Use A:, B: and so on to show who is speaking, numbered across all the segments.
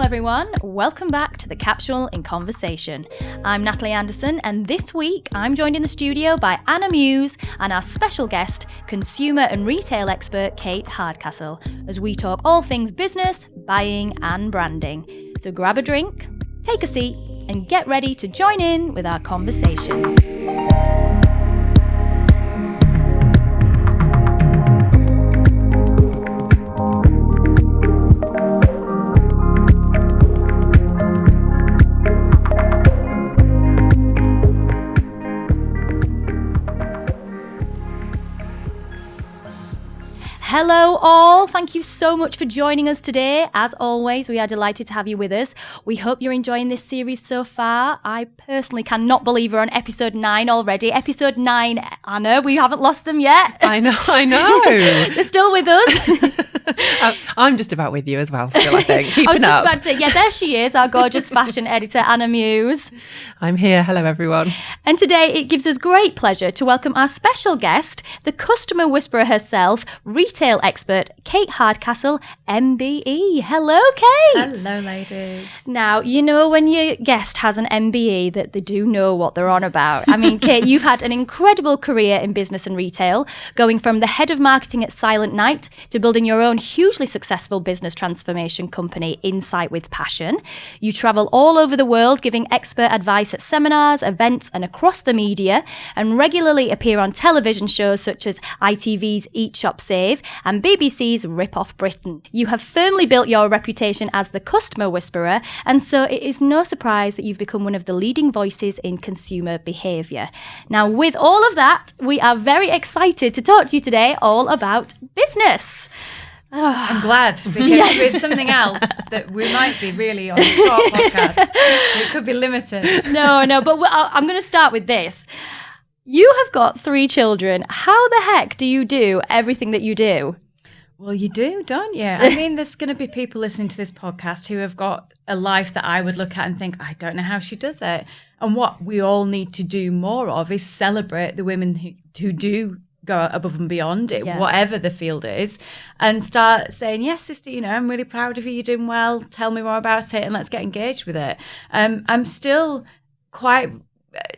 A: everyone. Welcome back to the Capsule in Conversation. I'm Natalie Anderson, and this week I'm joined in the studio by Anna Muse and our special guest, consumer and retail expert Kate Hardcastle, as we talk all things business, buying and branding. So grab a drink, take a seat, and get ready to join in with our conversation. Hello all, thank you so much for joining us today. As always, we are delighted to have you with us. We hope you're enjoying this series so far. I personally cannot believe we're on episode 9 already. Episode 9, Anna, we haven't lost them yet.
B: I know.
A: They're still with us.
B: I'm just about with you as well still, I think. Keeping
A: I was just
B: up.
A: about to say, yeah, there she is, our gorgeous fashion editor, Anna Muse.
B: I'm here. Hello, everyone.
A: And today it gives us great pleasure to welcome our special guest, the customer whisperer herself, retail expert, Kate Hardcastle MBE. Hello, Kate.
C: Hello, ladies.
A: Now, you know when your guest has an MBE that they do know what they're on about. I mean, Kate, you've had an incredible career in business and retail, going from the head of marketing at Silent Night to building your own hugely successful business transformation company, Insight with Passion. You travel all over the world giving expert advice at seminars, events and across the media, and regularly appear on television shows such as ITV's Eat Shop Save and BBC's Rip Off Britain. You have firmly built your reputation as the customer whisperer, and so it is no surprise that you've become one of the leading voices in consumer behaviour. Now, with all of that, we are very excited to talk to you today all about business.
C: I'm glad, because there's something else that we might be really on a short podcast. It could be limited.
A: No, but I'm going to start with this. You have got 3 children. How the heck do you do everything that you do?
C: Well, you do, don't you? I mean, there's going to be people listening to this podcast who have got a life that I would look at and think, I don't know how she does it. And what we all need to do more of is celebrate the women who do go above and beyond it, whatever the field is, and start saying, yes, sister, you know, I'm really proud of you, you're doing well, tell me more about it and let's get engaged with it. I'm still quite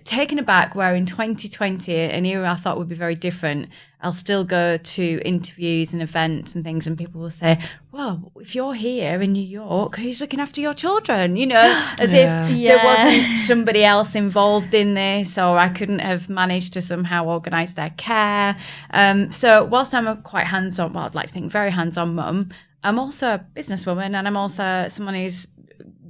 C: taken aback where in 2020, an era I thought would be very different, I'll still go to interviews and events and things and people will say, well, if you're here in New York, who's looking after your children? You know, as if there wasn't somebody else involved in this, or I couldn't have managed to somehow organise their care. So whilst I'm a quite hands-on, well, I'd like to think very hands-on mum, I'm also a businesswoman and I'm also someone who's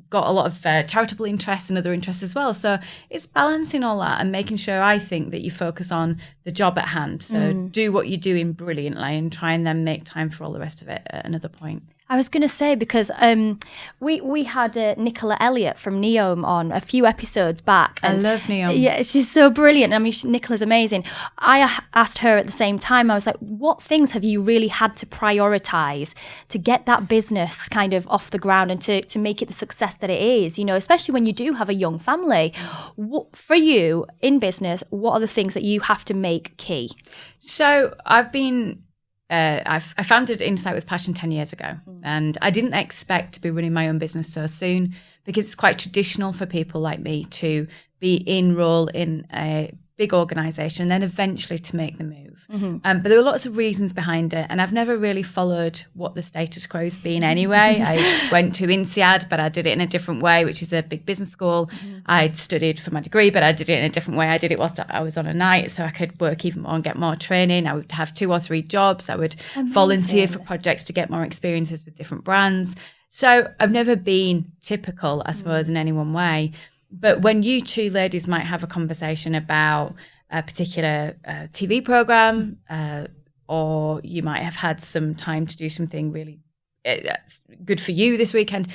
C: got a lot of charitable interests and other interests as well. So it's balancing all that and making sure, I think, that you focus on the job at hand. So do what you're doing brilliantly and try and then make time for all the rest of it at another point.
A: I was going to say, because we had Nicola Elliott from Neom on a few episodes back.
C: I love Neom.
A: Yeah, she's so brilliant. I mean, Nicola's amazing. I asked her at the same time, I was like, what things have you really had to prioritise to get that business kind of off the ground and to make it the success that it is, you know, especially when you do have a young family. For you, in business, what are the things that you have to make key?
C: So I've been... I founded Insight with Passion 10 years ago, and I didn't expect to be running my own business so soon, because it's quite traditional for people like me to be in role in a big organisation and then eventually to make the move. But there were lots of reasons behind it, and I've never really followed what the status quo has been anyway. I went to INSEAD, but I did it in a different way, which is a big business school. I studied for my degree, but I did it in a different way. I did it whilst I was on a night, so I could work even more and get more training. I would have 2 or 3 jobs. I would volunteer for projects to get more experiences with different brands. So I've never been typical, I suppose, in any one way. But when you 2 ladies might have a conversation about a particular TV program, or you might have had some time to do something really good for you this weekend,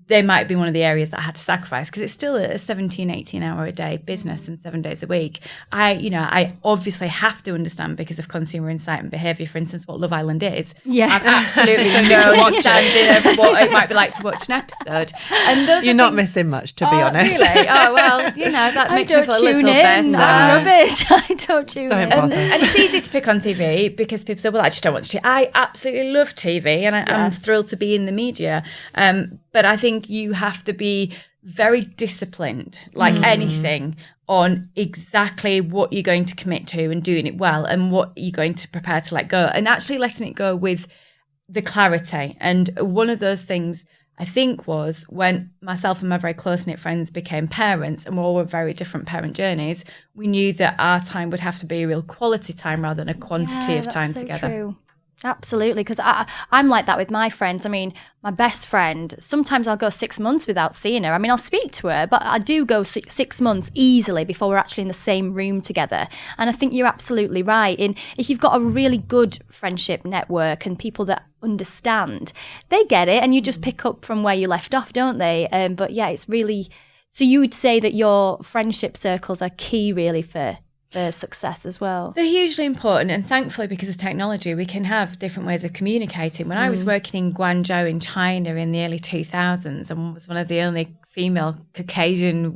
C: they might be one of the areas that I had to sacrifice, because it's still a 17, 18 hour a day business and 7 days a week. I obviously have to understand, because of consumer insight and behaviour, for instance, what Love Island is.
A: Yeah.
C: I've absolutely no understanding of what it might be like to watch an episode. And those
B: You're not missing much, to be honest.
C: Really? Oh, well, you know, that makes me feel a little better.
A: I'm rubbish. I don't tune in.
B: Bother.
C: And it's easy to pick on TV, because people say, well, I just don't watch TV. I absolutely love TV, and I'm thrilled to be in the media. But I think you have to be very disciplined, like anything, on exactly what you're going to commit to and doing it well, and what you're going to prepare to let go, and actually letting it go with the clarity. And one of those things I think was when myself and my very close-knit friends became parents, and we all were very different parent journeys, we knew that our time would have to be a real quality time rather than a quantity of time together.
A: True. Absolutely, because I'm like that with my friends. I mean, my best friend, sometimes I'll go 6 months without seeing her. I mean, I'll speak to her, but I do go 6 months easily before we're actually in the same room together. And I think you're absolutely right. If you've got a really good friendship network and people that understand, they get it, and you just pick up from where you left off, don't they? But yeah, it's really... So you would say that your friendship circles are key really for success as well?
C: They're hugely important, and thankfully, because of technology, we can have different ways of communicating. When I was working in Guangzhou in China in the early 2000s, and was one of the only female Caucasian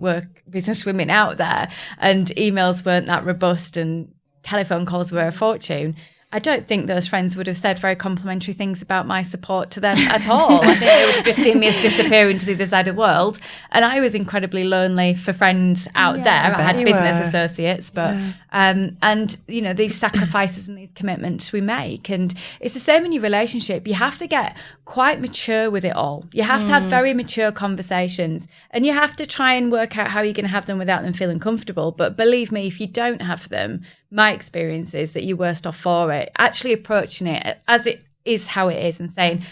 C: business women out there, and emails weren't that robust and telephone calls were a fortune, I don't think those friends would have said very complimentary things about my support to them at all. I think they would have just seen me as disappearing to the other side of the world. And I was incredibly lonely for friends out there. I had business associates, but and you know, these sacrifices and these commitments we make. And it's the same in your relationship. You have to get quite mature with it all. You have to have very mature conversations, and you have to try and work out how you're going to have them without them feeling comfortable. But believe me, if you don't have them, my experience is that you're worse off for it. Actually approaching it as it is, how it is, and saying,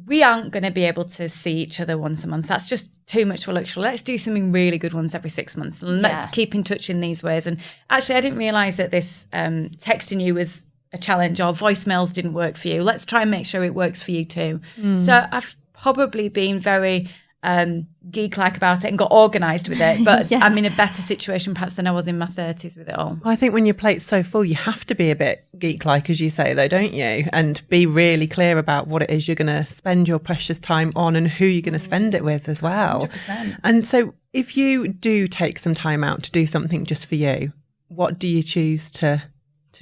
C: we aren't going to be able to see each other once a month. That's just too much of a luxury. Let's do something really good once every 6 months. And let's keep in touch in these ways. And actually, I didn't realise that this texting you was a challenge, or voicemails didn't work for you. Let's try and make sure it works for you too. So I've probably been very geek-like about it and got organised with it, but I'm in a better situation perhaps than I was in my 30s with it all.
B: I think when your plate's so full, you have to be a bit geek-like, as you say, though, don't you? And be really clear about what it is you're going to spend your precious time on and who you're going to spend it with as well.
C: 100%.
B: And so if you do take some time out to do something just for you, what do you choose to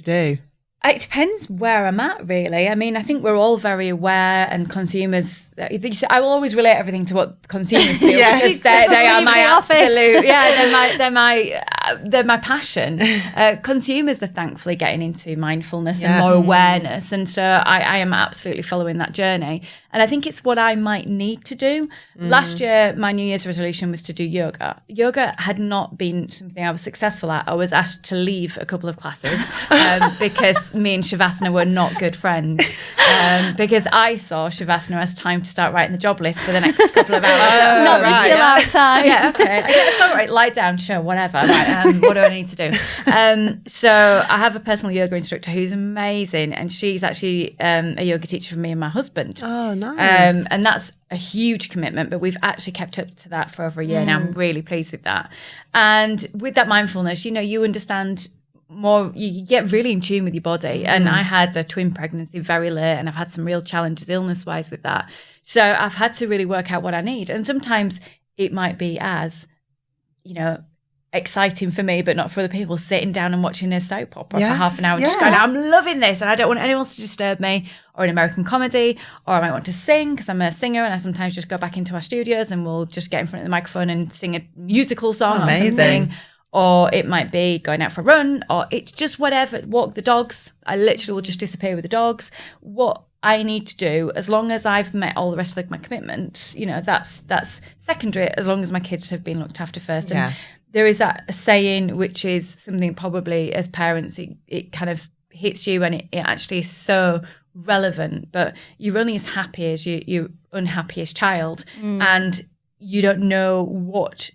B: do?
C: It depends where I'm at, really. I mean, I think we're all very aware, and consumers, I will always relate everything to what consumers feel, because they are my absolute, they're my passion. Consumers are thankfully getting into mindfulness and more awareness. And so I am absolutely following that journey. And I think it's what I might need to do. Last year, my New Year's resolution was to do yoga. Yoga had not been something I was successful at. I was asked to leave a couple of classes because me and Shavasana were not good friends, because I saw Shavasana as time to start writing the job list for the next couple of hours.
A: Not the chill out time.
C: Yeah, okay. It's all right, lie down, sure, whatever. Right, what do I need to do? So I have a personal yoga instructor who's amazing, and she's actually a yoga teacher for me and my husband.
B: Oh, nice.
C: And that's a huge commitment, but we've actually kept up to that for over a year now. I'm really pleased with that. And with that mindfulness, you know, you understand more, you get really in tune with your body. And I had a twin pregnancy very late, and I've had some real challenges illness wise with that. So I've had to really work out what I need. And sometimes it might be as, you know, exciting for me, but not for other people, sitting down and watching a soap opera for half an hour, just going, I'm loving this, and I don't want anyone else to disturb me, or an American comedy, or I might want to sing because I'm a singer, and I sometimes just go back into our studios and we'll just get in front of the microphone and sing a musical song or something. Or it might be going out for a run, or it's just whatever, walk the dogs. I literally will just disappear with the dogs. What I need to do, as long as I've met all the rest of my commitments, you know, that's secondary, as long as my kids have been looked after first. And there is that saying, which is something probably as parents, it kind of hits you, and it actually is so relevant, but you're only as happy as your unhappiest child. And you don't know what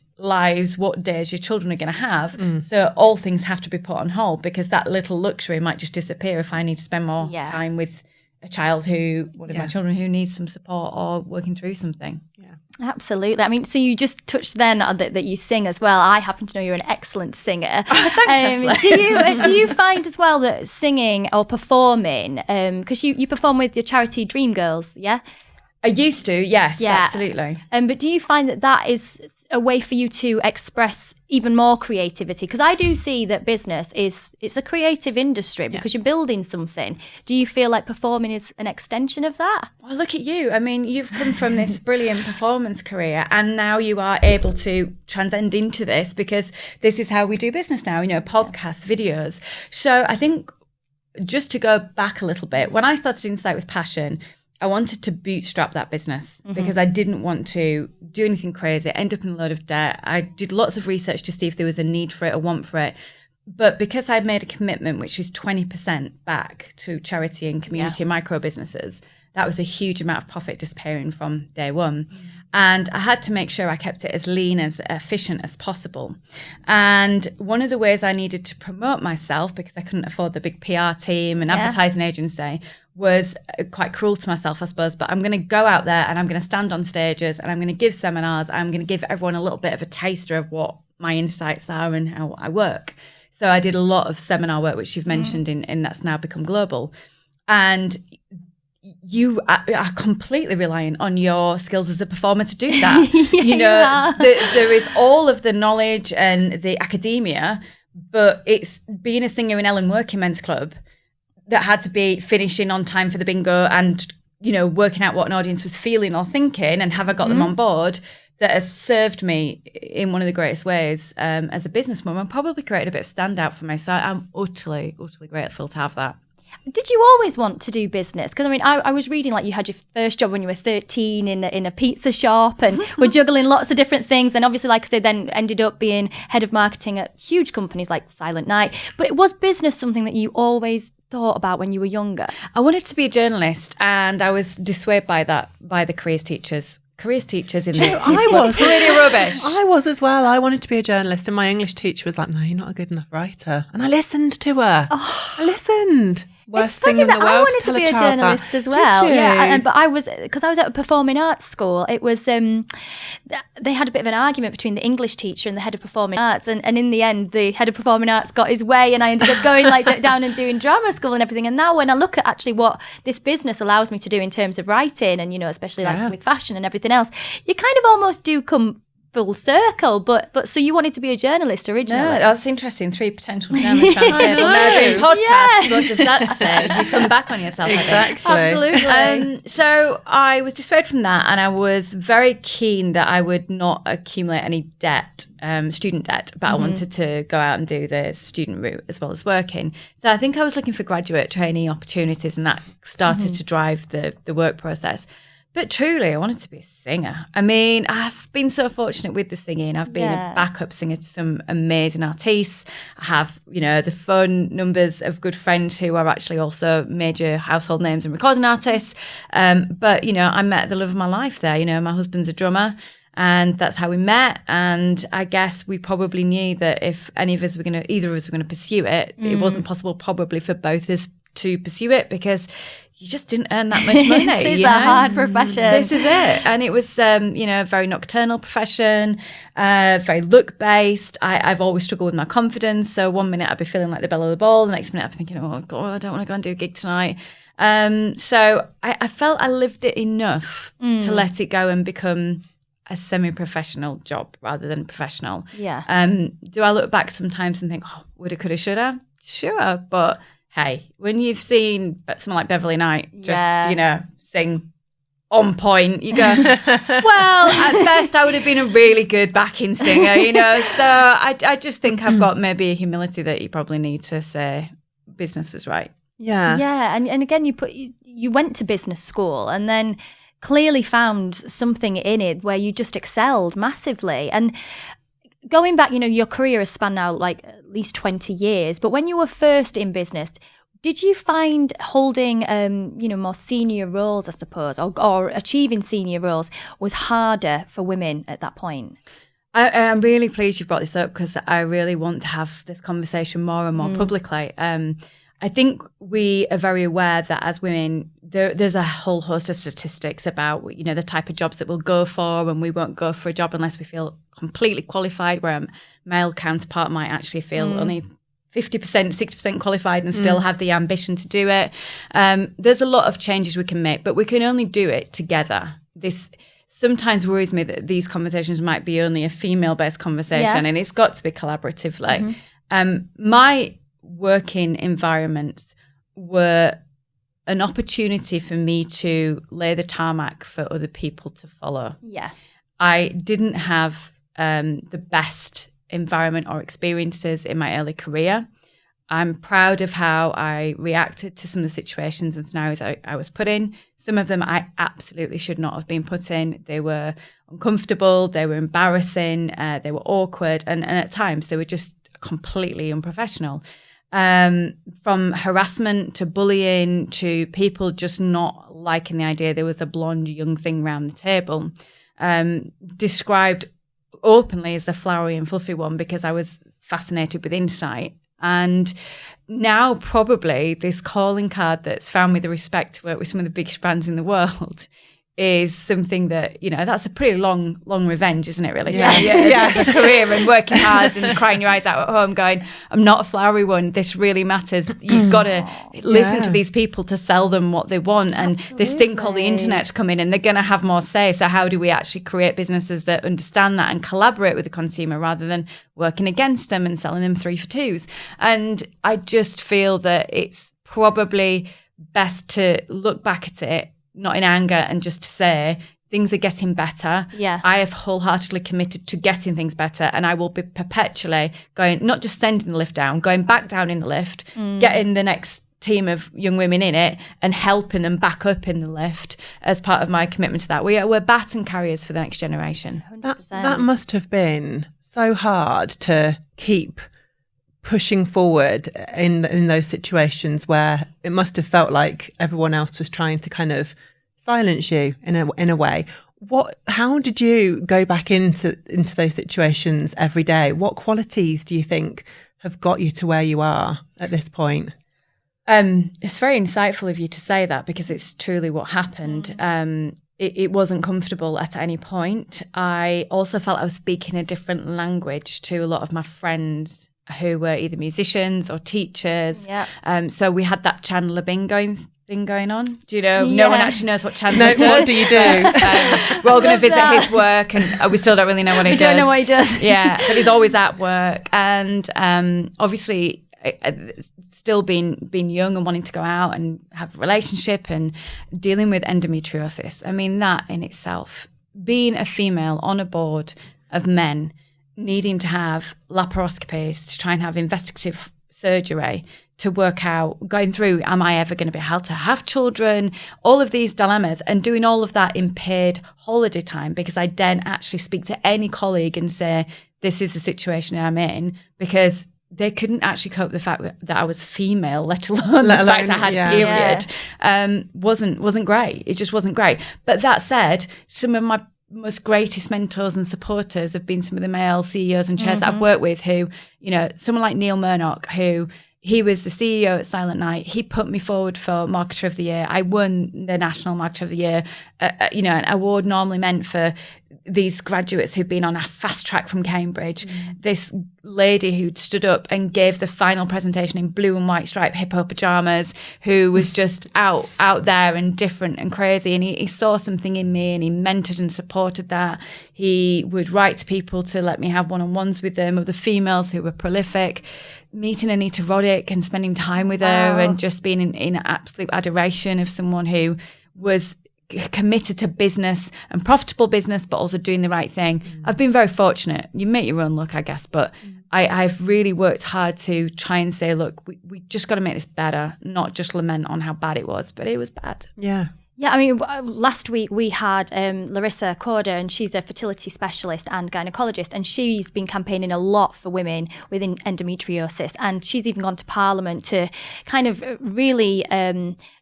C: days your children are going to have. So all things have to be put on hold, because that little luxury might just disappear if I need to spend more time with a child one of my children who needs some support or working through something.
A: Absolutely. I mean, so you just touched then on that you sing as well. I happen to know you're an excellent singer.
C: Thanks,
A: do you find as well that singing or performing, because you perform with your charity Dreamgirls,
C: I used to, yes,
A: Yeah.
C: absolutely.
A: But do you find that is a way for you to express even more creativity? Because I do see that business it's a creative industry because you're building something. Do you feel like performing is an extension of that?
C: Well, look at you. I mean, you've come from this brilliant performance career, and now you are able to transcend into this because this is how we do business now, podcasts, videos. So I think just to go back a little bit, when I started Insight with Passion, I wanted to bootstrap that business because I didn't want to do anything crazy, end up in a load of debt. I did lots of research to see if there was a need for it, a want for it. But because I made a commitment, which is 20% back to charity and community and micro businesses, that was a huge amount of profit disappearing from day one. And I had to make sure I kept it as lean, as efficient as possible. And one of the ways I needed to promote myself, because I couldn't afford the big PR team and advertising agency, was quite cruel to myself, I suppose. But I'm going to go out there and I'm going to stand on stages and I'm going to give seminars. I'm going to give everyone a little bit of a taster of what my insights are and how I work. So I did a lot of seminar work, which you've mentioned in That's Now Become Global. And you are completely relying on your skills as a performer to do that. There is all of the knowledge and the academia, but it's being a singer in Ellen Working Men's Club that had to be finishing on time for the bingo and, working out what an audience was feeling or thinking and have I got them on board, that has served me in one of the greatest ways as a businesswoman and probably created a bit of standout for me. So I'm utterly, utterly grateful to have that.
A: Did you always want to do business? Because I was reading like you had your first job when you were 13 in a pizza shop and were juggling lots of different things. And obviously, like I said, then ended up being head of marketing at huge companies like Silent Night. But it was business something that you always thought about when you were younger?
C: I wanted to be a journalist, and I was dissuaded by the careers teachers. Careers teachers in the
B: I was
C: really rubbish.
B: I was as well. I wanted to be a journalist, and my English teacher was like, "No, you're not a good enough writer." And I listened to her. I listened.
A: It's funny that I wanted to be a journalist as well. Yeah, but I was because I was at a performing arts school. It was they had a bit of an argument between the English teacher and the head of performing arts, and in the end, the head of performing arts got his way, and I ended up going down and doing drama school and everything. And now when I look at actually what this business allows me to do in terms of writing, and especially like with fashion and everything else, you kind of almost do come full circle, but so you wanted to be a journalist originally?
C: No, that's interesting. 3 potential journalists around the table now doing podcasts. What does that say? You come back on yourself.
B: Exactly.
C: Absolutely. So I was dissuaded from that, and I was very keen that I would not accumulate any debt, student debt, but I wanted to go out and do the student route as well as working. So I think I was looking for graduate trainee opportunities, and that started to drive the work process. But truly, I wanted to be a singer. I mean, I've been so fortunate with the singing. I've been a backup singer to some amazing artists. I have, the phone numbers of good friends who are actually also major household names and recording artists. But, I met the love of my life there. My husband's a drummer, and that's how we met. And I guess we probably knew that if either of us were going to pursue it, it wasn't possible probably for both of us to pursue it because you just didn't earn that much money.
A: It's a hard profession.
C: This is it. And it was, a very nocturnal profession, very look-based. I've always struggled with my confidence. So one minute I'd be feeling like the belle of the ball. The next minute I'd be thinking, oh, God, I don't want to go and do a gig tonight. So I felt I lived it enough to let it go and become a semi-professional job rather than professional.
A: Yeah.
C: Do I look back sometimes and think, oh, woulda, coulda, shoulda? Sure. But hey, when you've seen someone like Beverly Knight just, sing on point, you go, well, at best I would have been a really good backing singer, So I just think I've got maybe a humility that you probably need to say business was right.
B: Yeah.
A: Yeah. And again, you went to business school and then clearly found something in it where you just excelled massively. And going back, your career has spanned now like at least 20 years. But when you were first in business, did you find holding, more senior roles, I suppose, or achieving senior roles was harder for women at that point?
C: I'm really pleased you brought this up because I really want to have this conversation more and more publicly. I think we are very aware that as women, there's a whole host of statistics about, the type of jobs that we'll go for, and we won't go for a job unless we feel completely qualified, where a male counterpart might actually feel only 50%, 60% qualified and still have the ambition to do it. There's a lot of changes we can make, but we can only do it together. This sometimes worries me that these conversations might be only a female-based conversation, and it's got to be collaboratively. My working environments were an opportunity for me to lay the tarmac for other people to follow.
A: Yeah.
C: I didn't have the best environment or experiences in my early career. I'm proud of how I reacted to some of the situations and scenarios I was put in. Some of them I absolutely should not have been put in. They were uncomfortable, they were embarrassing, they were awkward, and at times they were just completely unprofessional. From harassment to bullying to people just not liking the idea there was a blonde young thing around the table. Described openly as the flowery and fluffy one because I was fascinated with insight. And now probably this calling card that's found me the respect to work with some of the biggest brands in the world is something that, you know, that's a pretty long revenge, isn't it, really? Yeah. A career and working hard and crying your eyes out at home going, I'm not a flowery one. This really matters. You've got to listen to these people to sell them what they want. And this thing called the internet's come in and they're going to have more say. So how do we actually create businesses that understand that and collaborate with the consumer rather than working against them and selling them 3 for 2s? And I just feel that it's probably best to look back at it not in anger and just to say things are getting better.
A: Yeah.
C: I have wholeheartedly committed to getting things better, and I will be perpetually going, not just sending the lift down, going back down in the lift, getting the next team of young women in it and helping them back up in the lift as part of my commitment to that. We're baton carriers for the next generation.
A: 100%.
B: That must have been so hard to keep pushing forward in those situations where it must have felt like everyone else was trying to kind of silence you in a way. How did you go back into those situations every day? What qualities do you think have got you to where you are at this point?
C: It's very insightful of you to say that because it's truly what happened. It wasn't comfortable at any point. I also felt I was speaking a different language to a lot of my friends who were either musicians or teachers.
A: Yeah.
C: So we had that Chandler Bing thing going on. Do you know? No one actually knows what Chandler does.
B: What do you do?
C: We're all going to visit his work and we still don't really know what he does.
A: We don't know what he does.
C: Yeah, but he's always at work. And obviously still being young and wanting to go out and have a relationship and dealing with endometriosis. I mean, that in itself, being a female on a board of men needing to have laparoscopies to try and have investigative surgery to work out, going through, am I ever going to be able to have children? All of these dilemmas and doing all of that in paid holiday time because I then actually speak to any colleague and say, this is the situation I'm in, because they couldn't actually cope with the fact that I was female, let alone the fact I had period, wasn't great. It just wasn't great. But that said, some of my most greatest mentors and supporters have been some of the male CEOs and chairs that I've worked with who, you know, someone like Neil Murdoch, who he was the CEO at Silent Night. He put me forward for Marketer of the Year. I won the National Marketer of the Year. You know, an award normally meant for these graduates who'd been on a fast track from Cambridge. This lady who'd stood up and gave the final presentation in blue and white striped hippo pajamas, who was just out there and different and crazy. And he saw something in me and he mentored and supported that. He would write to people to let me have one-on-ones with them, of the females who were prolific. Meeting Anita Roddick and spending time with her and just being in absolute adoration of someone who was committed to business and profitable business, but also doing the right thing. I've been very fortunate. You make your own luck, I guess, but I've really worked hard to try and say, look, we just got to make this better, not just lament on how bad it was, but it was bad.
B: Yeah.
A: Yeah, I mean, last week we had Larissa Corder, and she's a fertility specialist and gynecologist, and she's been campaigning a lot for women with endometriosis, and she's even gone to Parliament to kind of really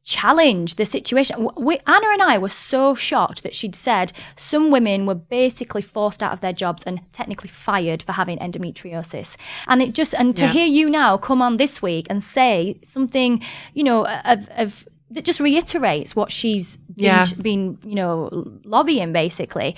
A: challenge the situation. Anna and I were so shocked that she'd said some women were basically forced out of their jobs and technically fired for having endometriosis. And it just, and to hear you now come on this week and say something, you know, of that just reiterates what she's been, you know, lobbying basically.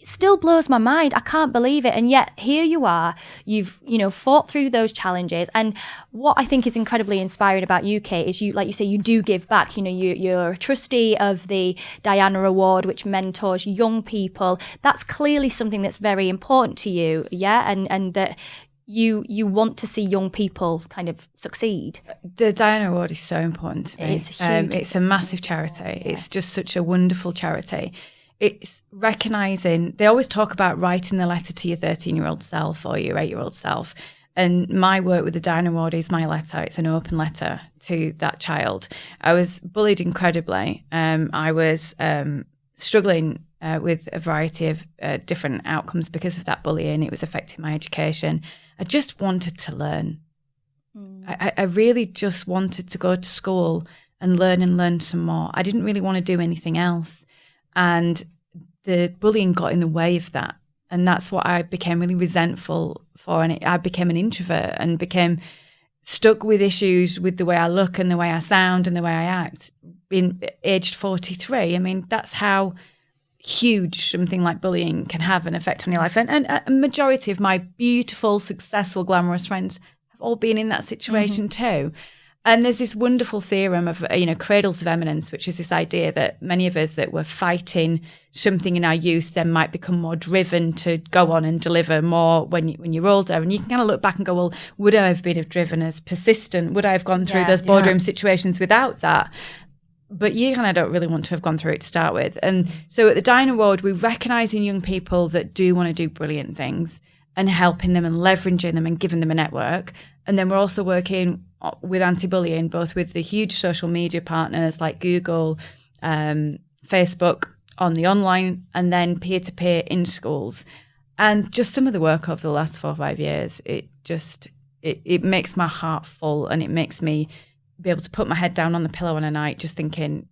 A: it still blows my mind. I can't believe it. And yet here you are, you've, fought through those challenges. And what I think is incredibly inspiring about you, Kate, is you, like you say, you do give back. You're a trustee of the Diana Award, which mentors young people. That's clearly something that's very important to you. Yeah. And that you want to see young people kind of succeed.
C: The Diana Award is so important to me.
A: It's huge.
C: It's a massive charity. It's just such a wonderful charity. It's recognising, they always talk about writing the letter to your 13-year-old self or your 8-year-old self. And my work with the Diana Award is my letter. It's an open letter to that child. I was bullied incredibly. I was struggling with a variety of different outcomes because of that bullying. It was affecting my education. I just wanted to learn. I really just wanted to go to school and learn some more. I didn't really want to do anything else. And the bullying got in the way of that. And that's what I became really resentful for. And I became an introvert and became stuck with issues with the way I look and the way I sound and the way I act. Being aged 43, I mean, that's how huge something like bullying can have an effect on your life. And a majority of my beautiful, successful, glamorous friends have all been in that situation too. And there's this wonderful theorem of, cradles of eminence, which is this idea that many of us that were fighting something in our youth then might become more driven to go on and deliver more when you're older. And you can kind of look back and go, well, would I have been driven as persistent? Would I have gone through those boardroom situations without that? But you kind of don't really want to have gone through it to start with. And so at the Diana Award, we recognise in young people that do want to do brilliant things and helping them and leveraging them and giving them a network. And then we're also working with anti-bullying, both with the huge social media partners like Google, Facebook on the online, and then peer-to-peer in schools. And just some of the work over the last 4 or 5 years, it makes my heart full, and it makes me be able to put my head down on the pillow on a night just thinking,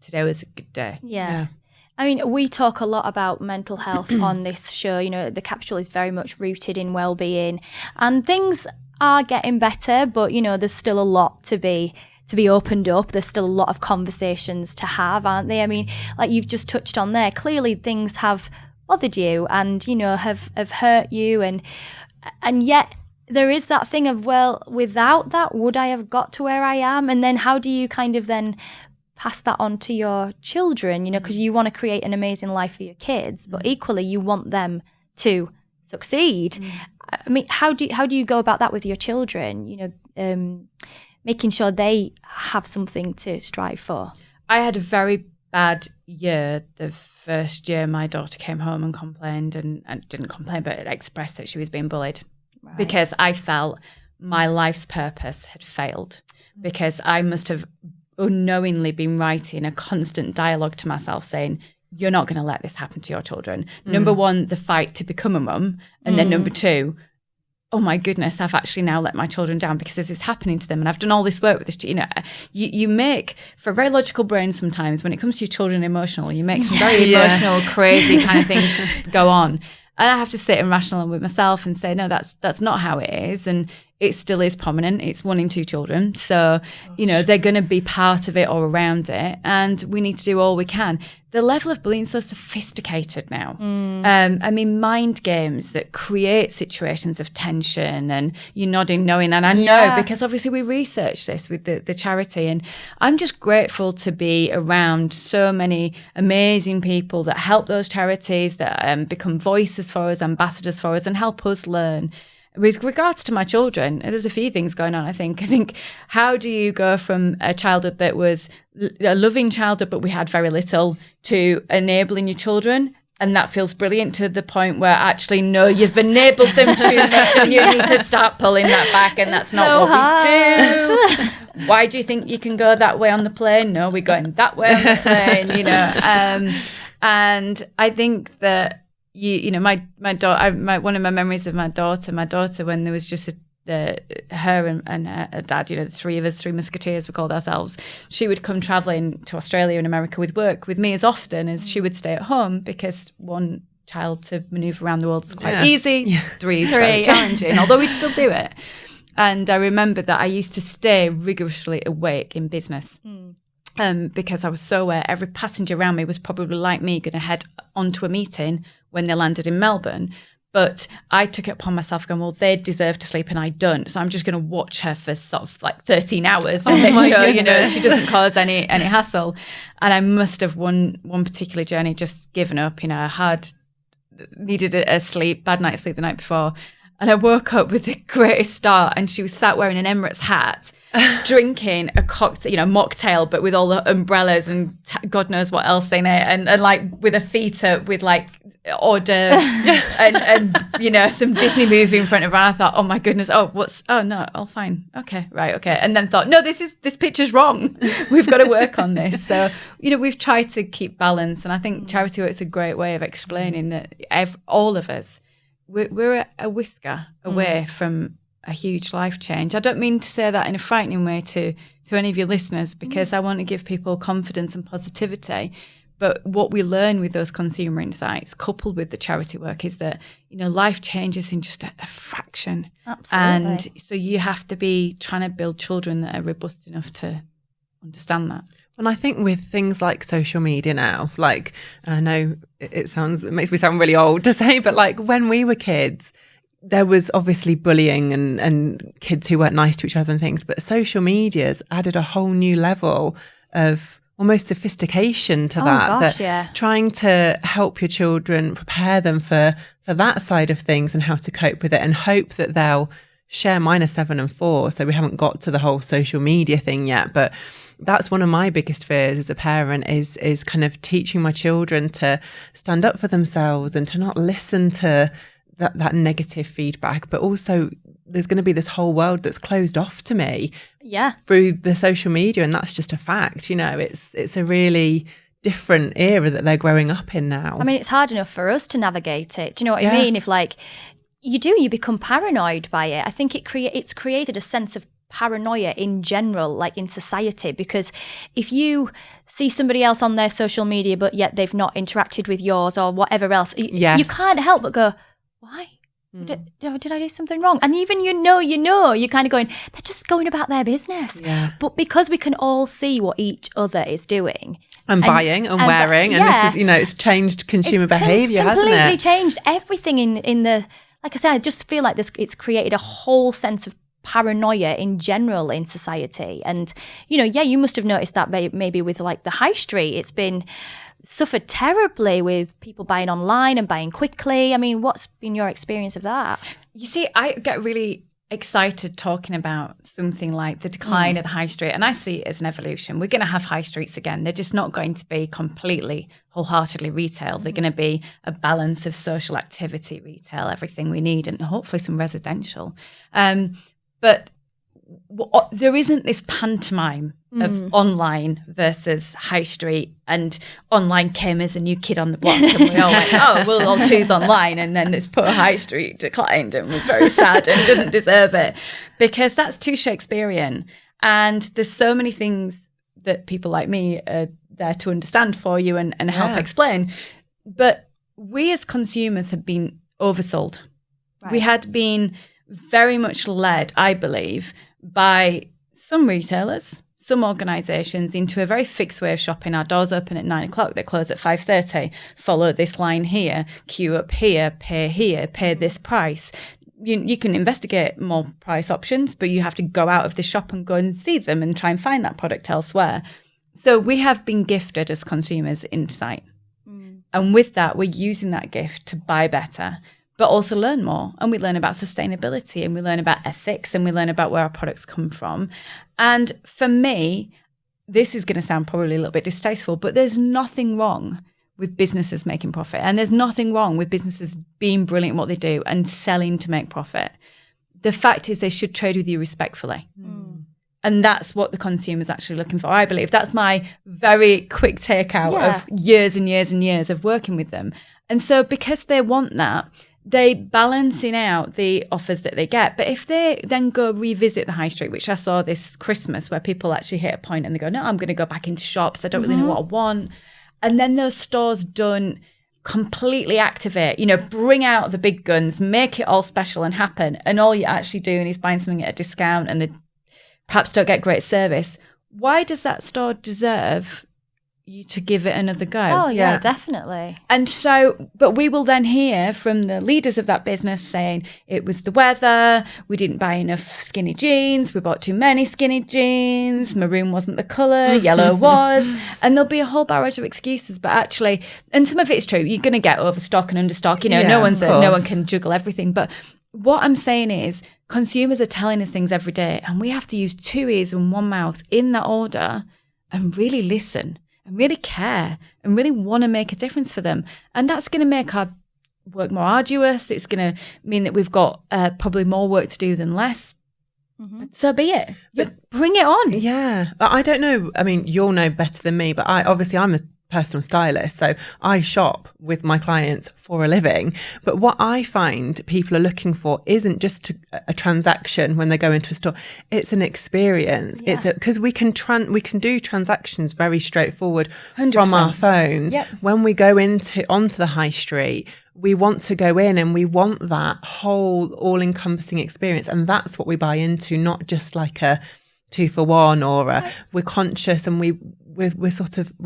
C: today was a good day.
A: Yeah. I mean, we talk a lot about mental health on this show. The Capsule is very much rooted in well-being, and things are getting better, but there's still a lot to be opened up. There's still a lot of conversations to have, aren't they? I mean, like you've just touched on there, clearly things have bothered you and have hurt you, and yet there is that thing of, well, without that, would I have got to where I am? And then how do you kind of then pass that on to your children, because you want to create an amazing life for your kids, but equally you want them to succeed. I mean, how do you go about that with your children? Making sure they have something to strive for.
C: I had a very bad year the first year my daughter came home and complained, and didn't complain, but expressed that she was being bullied, because I felt my life's purpose had failed, because I must have unknowingly been writing a constant dialogue to myself saying, you're not going to let this happen to your children. Number one, the fight to become a mum. And then number two, oh my goodness, I've actually now let my children down because this is happening to them. And I've done all this work with this. You make, for a very logical brain sometimes, when it comes to your children emotional, you make some very emotional, crazy kind of things go on. And I have to sit and rationalize with myself and say, no, that's not how it is. And it still is prominent. It's 1 in 2 children. So, they're going to be part of it or around it. And we need to do all we can. The level of bullying is so sophisticated now. I mean, mind games that create situations of tension, and you're nodding, knowing, and I know because obviously we researched this with the charity, and I'm just grateful to be around so many amazing people that help those charities, that become voices for us, ambassadors for us, and help us learn. With regards to my children, there's a few things going on, I think. How do you go from a childhood that was a loving childhood, but we had very little, to enabling your children? And that feels brilliant, to the point where actually, no, you've enabled them to, you need to start pulling that back, and that's not what we do. Why do you think you can go that way on the plane? No, we're going that way on the plane, And I think that, my daughter, one of my memories of my daughter, when there was just her and her dad, the 3 of us, 3 musketeers, we called ourselves, she would come traveling to Australia and America with work with me as often as she would stay at home, because 1 child to maneuver around the world is quite easy. 3 is very challenging, although we'd still do it. And I remember that I used to stay rigorously awake in business. because I was so aware every passenger around me was probably like me, going to head onto a meeting when they landed in Melbourne. But I took it upon myself going, well, they deserve to sleep and I don't. So I'm just going to watch her for sort of like 13 hours and make sure, you know, she doesn't cause any hassle. And I must have one particular journey just given up. You know, I needed a bad night's sleep the night before. And I woke up with the greatest start, and she was sat wearing an Emirates hat, drinking a cocktail, you know, mocktail, but with all the umbrellas and God knows what else in it, and like with a feta with like hors d'oeuvres and you know, some Disney movie in front of her. And I thought, oh my goodness, fine, okay, right, okay, and then thought, no, this picture's wrong. We've got to work on this. So, you know, we've tried to keep balance, and I think charity work's a great way of explaining that all of us, we're a whisker away from a huge life change. I don't mean to say that in a frightening way to any of your listeners, because I want to give people confidence and positivity. But what we learn with those consumer insights, coupled with the charity work, is that, you know, life changes in just a fraction.
A: Absolutely.
C: And so you have to be trying to build children that are robust enough to understand that.
B: And I think with things like social media now, like, and I know it makes me sound really old to say, but like when we were kids, there was obviously bullying and kids who weren't nice to each other and things, but social media's added a whole new level of almost sophistication to that. Trying to help your children, prepare them for that side of things and how to cope with it, and hope that they'll share. Mine are 7 and 4, so we haven't got to the whole social media thing yet, but that's one of my biggest fears as a parent is kind of teaching my children to stand up for themselves and to not listen to that negative feedback. But also there's going to be this whole world that's closed off to me through the social media, and that's just a fact. You know, it's a really different era that they're growing up in now.
A: I mean, it's hard enough for us to navigate it. Do you know what I mean? If like you become paranoid by it. I think it's created a sense of paranoia in general, like in society, because if you see somebody else on their social media but yet they've not interacted with yours or whatever else, you can't help but go, why? Did I do something wrong? And even you're kind of going, they're just going about their business. But because we can all see what each other is doing
B: and buying and wearing, and this is, you know, it's changed consumer behavior, hasn't it?
A: Completely changed everything in the, like I said, I just feel like it's created a whole sense of paranoia in general in society. And, you know, you must have noticed that maybe with like the high street, it's been suffered terribly with people buying online and buying quickly. I mean, what's been your experience of that?
C: You see, I get really excited talking about something like the decline of the high street, and I see it as an evolution. We're going to have high streets again. They're just not going to be completely wholeheartedly retail. They're going to be a balance of social activity, retail, everything we need, and hopefully some residential. But there isn't this pantomime of online versus high street, and online came as a new kid on the block, and we all went, oh, we'll all choose online, and then this poor high street declined and was very sad and didn't deserve it, because that's too Shakespearean. And there's so many things that people like me are there to understand for you and help explain. But we as consumers have been oversold. Right. We had been very much led, I believe, by some retailers, some organisations, into a very fixed way of shopping. Our doors open at 9 o'clock, they close at 5:30. Follow this line here, queue up here, pay this price. You can investigate more price options, but you have to go out of the shop and go and see them and try and find that product elsewhere. So we have been gifted as consumers insight. And with that, we're using that gift to buy better, but also learn more. And we learn about sustainability, and we learn about ethics, and we learn about where our products come from. And for me, this is going to sound probably a little bit distasteful, but there's nothing wrong with businesses making profit. And there's nothing wrong with businesses being brilliant at what they do and selling to make profit. The fact is they should trade with you respectfully. And that's what the consumer's actually looking for, I believe. That's my very quick takeout of years and years and years of working with them. And so because they want that, they balancing out the offers that they get. But if they then go revisit the high street, which I saw this Christmas, where people actually hit a point and they go, no, I'm going to go back into shops. I don't really know what I want. And then those stores don't completely activate, bring out the big guns, make it all special and happen. And all you're actually doing is buying something at a discount, and they perhaps don't get great service. why does that store deserve you to give it another go?
A: Oh, yeah, definitely.
C: And so, but we will then hear from the leaders of that business saying it was the weather, we didn't buy enough skinny jeans, we bought too many skinny jeans, maroon wasn't the colour, yellow was, and there'll be a whole barrage of excuses. But actually, and some of it's true, you're going to get overstock and understock, you know, no one can juggle everything. But what I'm saying is consumers are telling us things every day, and we have to use 2 ears and 1 mouth in that order and really listen and really care and really want to make a difference for them. And that's going to make our work more arduous. It's going to mean that we've got probably more work to do than less. But so be it. But bring it on.
B: Yeah. I don't know. I mean, you'll know better than me, but I'm a personal stylist, so I shop with my clients for a living. But what I find people are looking for isn't just a transaction when they go into a store. It's an experience. It's because we can do transactions very straightforward 100%. From our phones. Yep. When we go onto the high street, we want to go in and we want that whole all-encompassing experience, and that's what we buy into, not just like a 2 for 1 or we're conscious and we're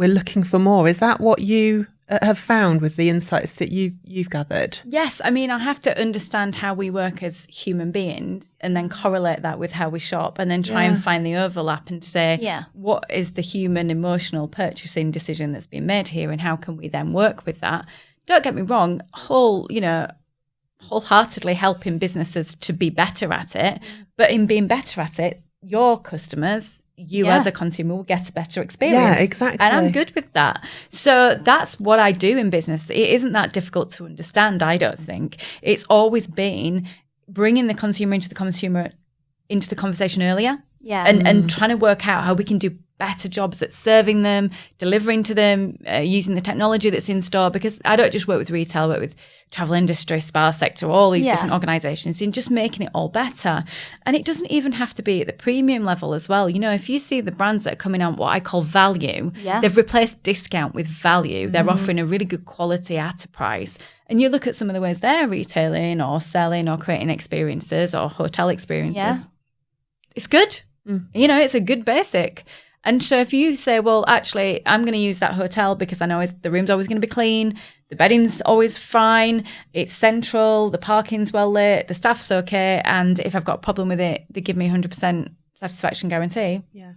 B: looking for more. Is that what you have found with the insights that you've gathered?
C: Yes. I mean, I have to understand how we work as human beings and then correlate that with how we shop, and then try and find the overlap and say, what is the human emotional purchasing decision that's been made here, and how can we then work with that? Don't get me wrong, wholeheartedly helping businesses to be better at it, but in being better at it, your customers, you as a consumer, will get a better experience.
B: Yeah, exactly.
C: And I'm good with that. So that's what I do in business. It isn't that difficult to understand, I don't think. It's always been bringing the consumer into the conversation earlier. Yeah. And trying to work out how we can do better jobs at serving them, delivering to them, using the technology that's in store. Because I don't just work with retail, I work with travel industry, spa sector, all these different organisations, and just making it all better. And it doesn't even have to be at the premium level as well. You know, if you see the brands that are coming out what I call value, they've replaced discount with value. They're offering a really good quality at a price. And you look at some of the ways they're retailing or selling or creating experiences or hotel experiences, it's good. You know, it's a good basic. And so if you say, well, actually, I'm going to use that hotel because I know the room's always going to be clean, the bedding's always fine, it's central, the parking's well lit, the staff's okay, and if I've got a problem with it, they give me 100% satisfaction guarantee. Yeah.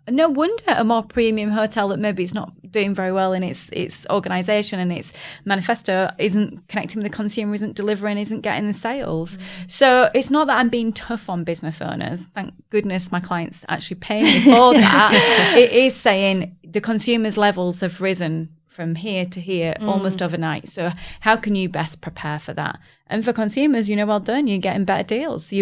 C: No wonder a more premium hotel that maybe is not doing very well in its organisation and its manifesto isn't connecting with the consumer, isn't delivering, isn't getting the sales. So it's not that I'm being tough on business owners. Thank goodness my clients actually pay me for that. It is saying the consumer's levels have risen from here to here almost overnight. So how can you best prepare for that? And for consumers, well done, you're getting better deals.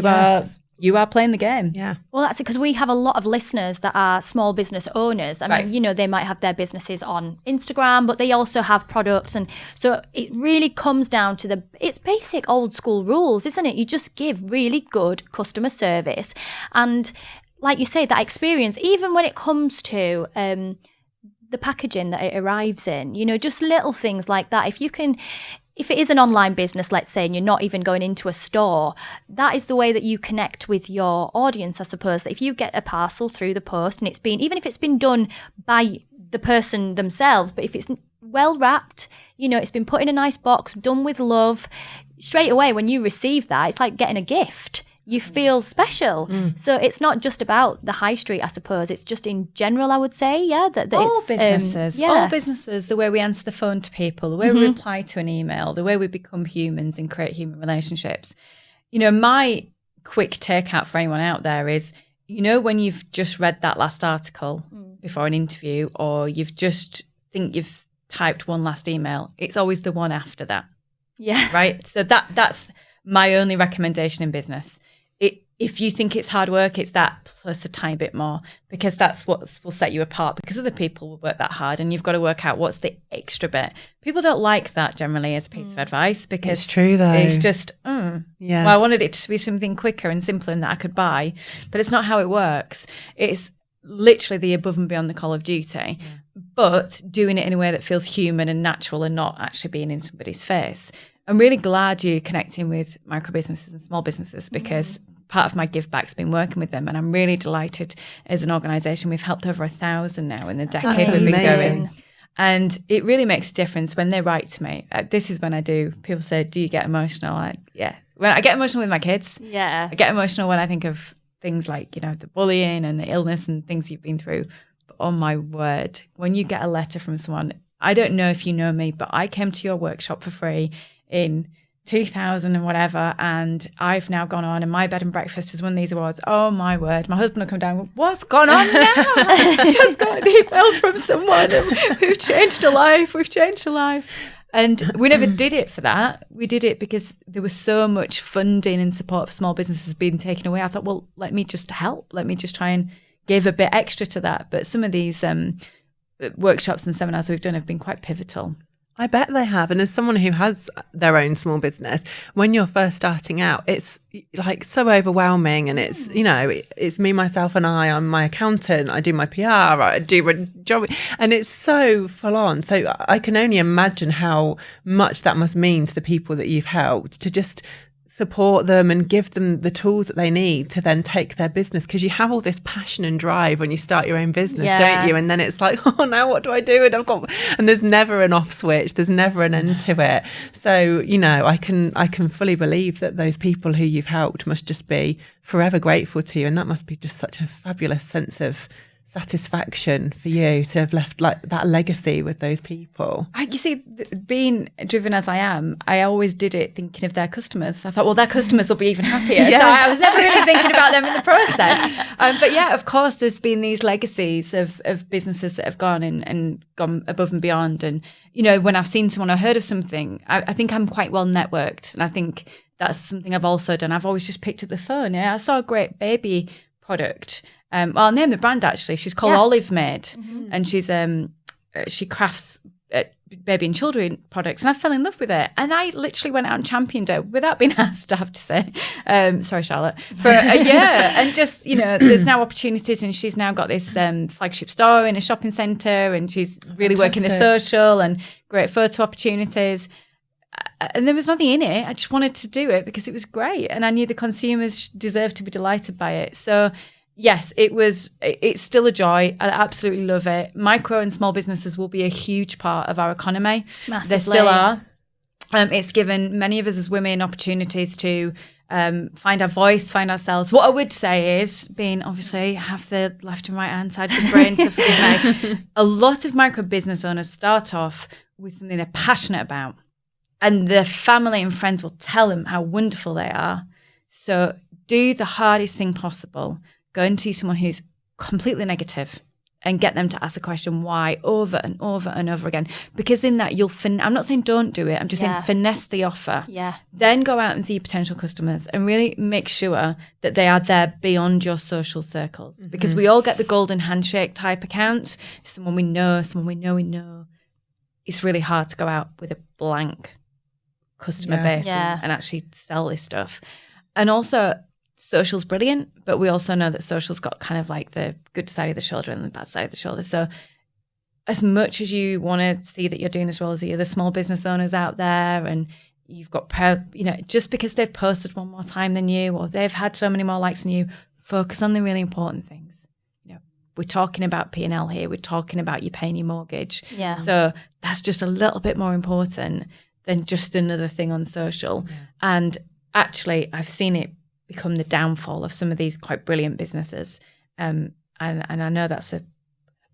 C: You are playing the game.
B: Yeah.
A: Well, that's it, because we have a lot of listeners that are small business owners. I mean, they might have their businesses on Instagram, but they also have products. And so it really comes down to it's basic old school rules, isn't it? You just give really good customer service. And like you say, that experience, even when it comes to the packaging that it arrives in, just little things like that. If it is an online business, let's say, and you're not even going into a store, that is the way that you connect with your audience, I suppose. If you get a parcel through the post and even if it's been done by the person themselves, but if it's well wrapped, it's been put in a nice box, done with love, straight away when you receive that, it's like getting a gift. You feel special. So it's not just about the high street, I suppose. It's just in general, I would say, that
C: all
A: it's...
C: businesses. All businesses, the way we answer the phone to people, the way we reply to an email, the way we become humans and create human relationships. My quick takeout for anyone out there is, when you've just read that last article before an interview, or you've typed one last email, it's always the one after that.
A: Yeah.
C: Right? So that's my only recommendation in business. If you think it's hard work, it's that plus a tiny bit more, because that's what will set you apart, because other people will work that hard and you've got to work out what's the extra bit. People don't like that generally as a piece of advice, because
B: it's true though.
C: It's just, well, I wanted it to be something quicker and simpler and that I could buy, but it's not how it works. It's literally the above and beyond the call of duty, but doing it in a way that feels human and natural and not actually being in somebody's face. I'm really glad you're connecting with micro businesses and small businesses, because part of my give back's been working with them, and I'm really delighted as an organisation. We've helped over 1,000 now in the decade we've been going. And it really makes a difference when they write to me. This is when I do. People say, do you get emotional? Yeah. When I get emotional with my kids.
A: Yeah.
C: I get emotional when I think of things like, the bullying and the illness and things you've been through. But oh my word, when you get a letter from someone, I don't know if you know me, but I came to your workshop for free in 2000 and whatever, and I've now gone on, and my bed and breakfast has won these awards. Oh my word, my husband will come down, what's gone on now? Just got an email from someone, and we've changed a life. And we never did it for that. We did it because there was so much funding and support for small businesses being taken away. I thought, well, let me just help. Let me just try and give a bit extra to that. But some of these workshops and seminars we've done have been quite pivotal.
B: I bet they have. And as someone who has their own small business, when you're first starting out, it's like so overwhelming. And it's, it's me, myself and I'm my accountant. I do my PR, I do a job, and it's so full on. So I can only imagine how much that must mean to the people that you've helped, to just support them and give them the tools that they need to then take their business, because you have all this passion and drive when you start your own business, don't you? And then it's like, oh, now what do I do? And there's never an off switch, there's never an end to it. So I can fully believe that those people who you've helped must just be forever grateful to you, and that must be just such a fabulous sense of satisfaction for you to have left like that legacy with those people.
C: You see, being driven as I am, I always did it thinking of their customers. I thought, well, their customers will be even happier. So I was never really thinking about them in the process. But yeah, of course, there's been these legacies of businesses that have gone and gone above and beyond. And, when I've seen someone or heard of something, I think I'm quite well networked. And I think that's something I've also done. I've always just picked up the phone. Yeah, I saw a great baby product. I'll name the brand actually. She's called Olive Maid, and she crafts baby and children products, and I fell in love with it. And I literally went out and championed it without being asked, I have to say. Sorry, Charlotte, for a year. And just, there's now opportunities, and she's now got this flagship store in a shopping centre, and she's really working the social and great photo opportunities. And there was nothing in it. I just wanted to do it because it was great, and I knew the consumers deserved to be delighted by it. So yes, it's still a joy. I absolutely love it. Micro and small businesses will be a huge part of our economy.
A: Massively.
C: They still are. It's given many of us as women opportunities to find our voice, find ourselves. What I would say is, being obviously half the left and right hand side of the brain, so forgive me, a lot of micro business owners start off with something they're passionate about, and their family and friends will tell them how wonderful they are. So do the hardest thing possible. Go and see someone who's completely negative and get them to ask the question why over and over and over again. Because in that I'm not saying don't do it. I'm just saying finesse the offer. Yeah. Then go out and see your potential customers and really make sure that they are there beyond your social circles. Mm-hmm. Because we all get the golden handshake type account. Someone we know. It's really hard to go out with a blank customer base and actually sell this stuff. And also, social's brilliant, but we also know that social's got kind of like the good side of the shoulder and the bad side of the shoulder. So as much as you want to see that you're doing as well as the other small business owners out there, and you've got, just because they've posted one more time than you, or they've had so many more likes than you, focus on the really important things. We're talking about P&L here. We're talking about you paying your mortgage. Yeah. So that's just a little bit more important than just another thing on social. Yeah. And actually, I've seen it become the downfall of some of these quite brilliant businesses. And I know that's a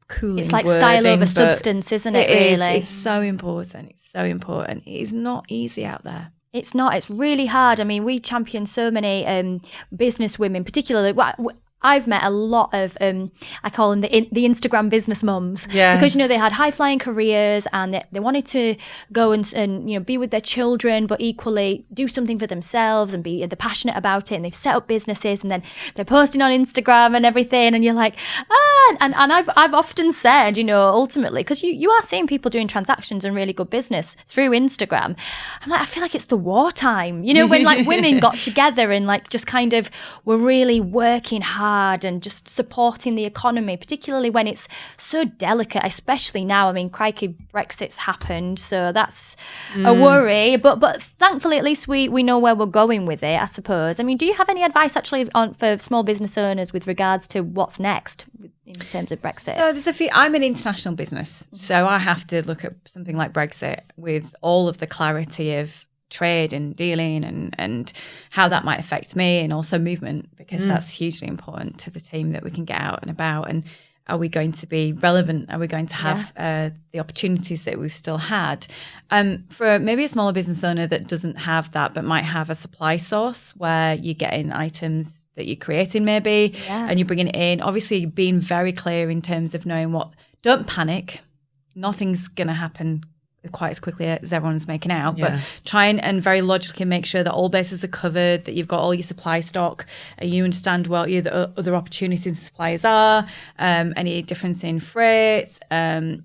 C: cool. It's
A: like style over substance, isn't it, really?
C: It's so important. It's so important. It is not easy out there.
A: It's not. It's really hard. I mean, we champion so many business women, particularly. I've met a lot of, I call them the Instagram business mums, because, they had high flying careers and they wanted to go and be with their children, but equally do something for themselves and they're passionate about it, and they've set up businesses, and then they're posting on Instagram and everything, and you're like, and I've often said, ultimately, because you are seeing people doing transactions and really good business through Instagram. I'm like, I feel like it's the wartime, when like women got together and like just kind of were really working hard hard, and just supporting the economy, particularly when it's so delicate, especially now. I mean, crikey, Brexit's happened, so that's a worry. But thankfully, at least we know where we're going with it, I suppose. I mean, do you have any advice actually for small business owners with regards to what's next in terms of Brexit?
C: So there's a few. I'm an international business, so I have to look at something like Brexit with all of the clarity of trade and dealing and how that might affect me, and also movement, because that's hugely important to the team, that we can get out and about, and are we going to be relevant? Are we going to have the opportunities that we've still had? For maybe a smaller business owner that doesn't have that, but might have a supply source where you're getting items that you're creating maybe, and you're bringing it in, obviously being very clear in terms of knowing don't panic. Nothing's going to happen quite as quickly as everyone's making out, but try and very logically make sure that all bases are covered, that you've got all your supply stock, and you understand what your other opportunities and suppliers are, any difference in freight, and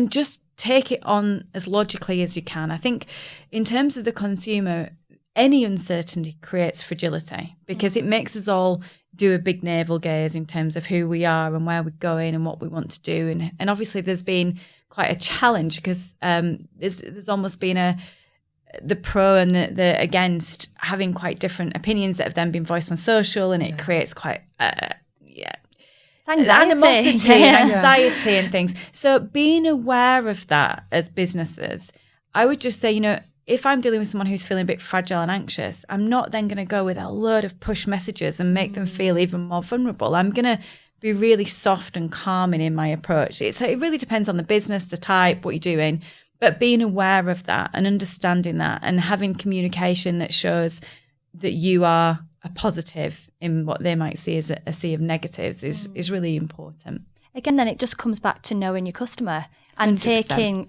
C: just take it on as logically as you can. I think in terms of the consumer, any uncertainty creates fragility, because it makes us all do a big navel gaze in terms of who we are and where we're going and what we want to do. And obviously there's been quite a challenge, because there's almost been the pro and the against having quite different opinions that have then been voiced on social, and it creates quite animosity and anxiety and things. So being aware of that as businesses, I would just say, if I'm dealing with someone who's feeling a bit fragile and anxious, I'm not then going to go with a load of push messages and make them feel even more vulnerable. I'm going to be really soft and calming in my approach. It really depends on the business, the type, what you're doing, but being aware of that and understanding that, and having communication that shows that you are a positive in what they might see as a sea of negatives is really important.
A: Again, then it just comes back to knowing your customer and
C: 100%.
A: taking,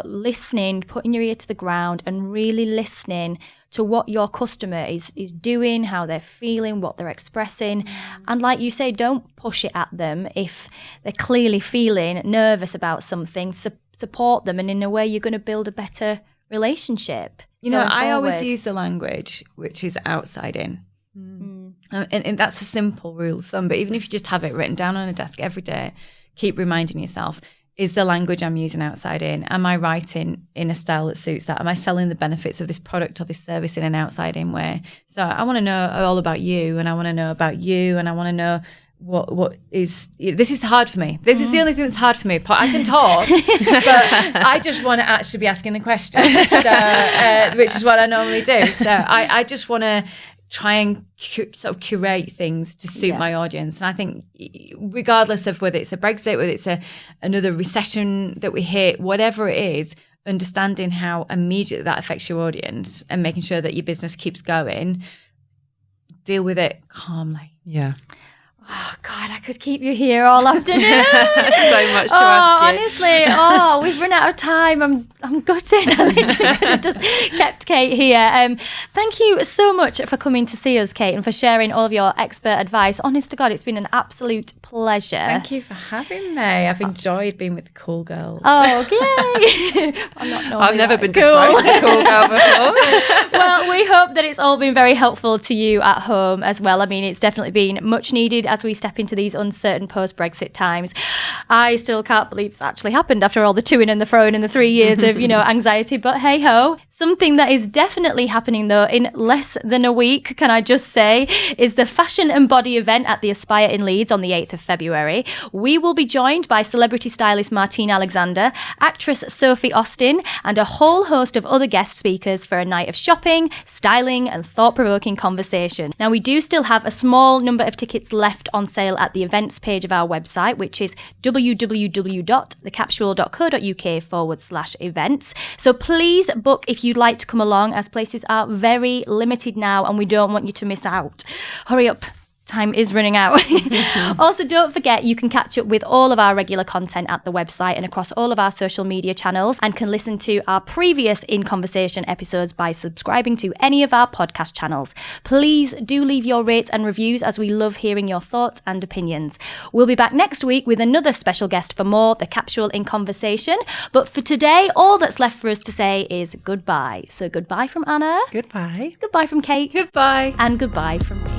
A: listening, putting your ear to the ground and really listening to what your customer is doing, how they're feeling, what they're expressing. And like you say, don't push it at them if they're clearly feeling nervous about something. Support them, and in a way you're going to build a better relationship.
C: I always use the language which is outside in. And that's a simple rule of thumb, but even if you just have it written down on a desk every day, keep reminding yourself, is the language I'm using outside in? Am I writing in a style that suits that? Am I selling the benefits of this product or this service in an outside in way? So I want to know all about you, and I want to know about you, and I want to know what is, this is hard for me. This is the only thing that's hard for me. I can talk, but I just want to actually be asking the questions, which is what I normally do. So I just want to try and sort of curate things to suit my audience. And I think regardless of whether it's a Brexit, whether it's another recession that we hit, whatever it is, understanding how immediately that affects your audience and making sure that your business keeps going, deal with it calmly.
B: Yeah.
A: Oh God, I could keep you here all afternoon.
B: So much to ask you.
A: Honestly, we've run out of time. I'm gutted. I literally could have just kept Kate here. Thank you so much for coming to see us, Kate, and for sharing all of your expert advice. Honest to God, it's been an absolute pleasure.
C: Thank you for having me. I've enjoyed being with the cool girls.
A: Oh, yay. I'm not normally
B: I've never been
A: cool.
B: described as a cool girl before.
A: Well, we hope that it's all been very helpful to you at home as well. I mean, it's definitely been much needed as we step into these uncertain post-Brexit times. I still can't believe it's actually happened after all the toing and the froing and the 3 years of, anxiety. But hey ho, something that is definitely happening though in less than a week, can I just say, is the Fashion Embody event at the Aspire in Leeds on the 8th of February. We will be joined by celebrity stylist Martine Alexander, actress Sophie Austin, and a whole host of other guest speakers for a night of shopping, styling, and thought-provoking conversation. Now, we do still have a small number of tickets left on sale at the events page of our website, which is www.thecapsule.co.uk/events. So please book if you'd like to come along, as places are very limited now and we don't want you to miss out. Hurry up. Time is running out. Also, don't forget you can catch up with all of our regular content at the website and across all of our social media channels, and can listen to our previous In Conversation episodes by subscribing to any of our podcast channels. Please do leave your rates and reviews, as we love hearing your thoughts and opinions. We'll be back next week with another special guest for more The Capsule in Conversation. But for today, all that's left for us to say is goodbye. So goodbye from Anna.
B: Goodbye.
A: Goodbye from Kate.
C: Goodbye.
A: And goodbye from me.